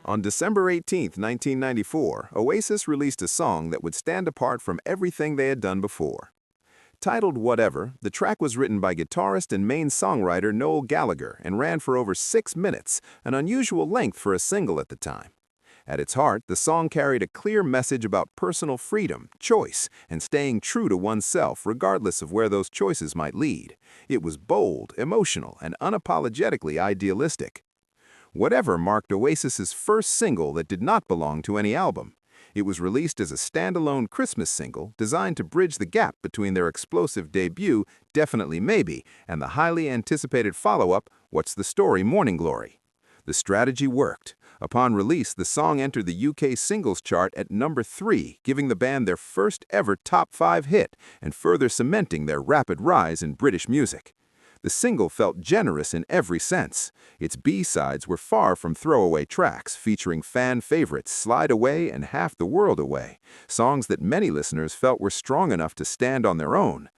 On December 18, 1994, Oasis released a song that would stand apart from everything they had done before. Titled Whatever, the track was written by guitarist and main songwriter Noel Gallagher and ran for over 6 minutes, an unusual length for a single at the time. At its heart, the song carried a clear message about personal freedom, choice, and staying true to oneself regardless of where those choices might lead. It was bold, emotional, and unapologetically idealistic. Whatever marked Oasis's first single that did not belong to any album. It was released as a standalone Christmas single designed to bridge the gap between their explosive debut, Definitely Maybe, and the highly anticipated follow-up, What's the Story, Morning Glory. The strategy worked. Upon release, the song entered the UK singles chart at number 3, giving the band their first ever top 5 hit and further cementing their rapid rise in British music. The single felt generous in every sense. Its B-sides were far from throwaway tracks, featuring fan favorites Slide Away and Half the World Away, songs that many listeners felt were strong enough to stand on their own.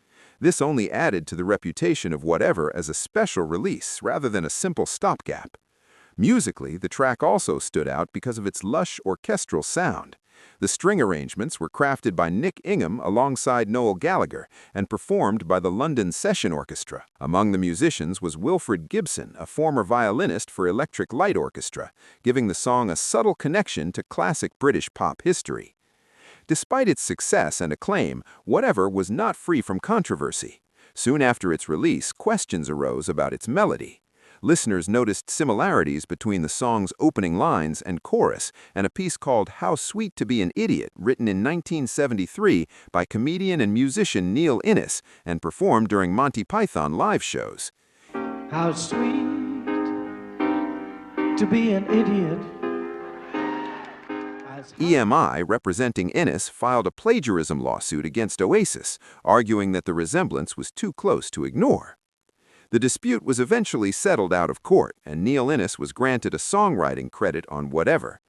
This only added to the reputation of Whatever as a special release rather than a simple stopgap. Musically, the track also stood out because of its lush orchestral sound. The string arrangements were crafted by Nick Ingham alongside Noel Gallagher and performed by the London Session Orchestra. Among the musicians was Wilfred Gibson, a former violinist for Electric Light Orchestra, giving the song a subtle connection to classic British pop history. Despite its success and acclaim, Whatever was not free from controversy. Soon after its release, questions arose about its melody. Listeners noticed similarities between the song's opening lines and chorus and a piece called How Sweet to Be an Idiot, written in 1973 by comedian and musician Neil Innes and performed during Monty Python live shows. How sweet to be an idiot. EMI, representing Innes, filed a plagiarism lawsuit against Oasis, arguing that the resemblance was too close to ignore. The dispute was eventually settled out of court, and Neil Innes was granted a songwriting credit on Whatever.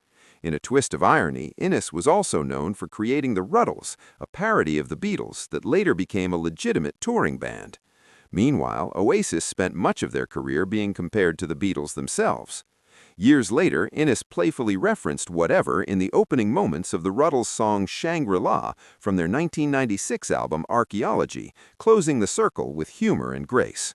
In a twist of irony, Innes was also known for creating the Ruddles, a parody of the Beatles that later became a legitimate touring band. Meanwhile, Oasis spent much of their career being compared to the Beatles themselves. Years later, Innes playfully referenced Whatever in the opening moments of the Ruddles' song Shangri-La from their 1996 album Archaeology, closing the circle with humor and grace.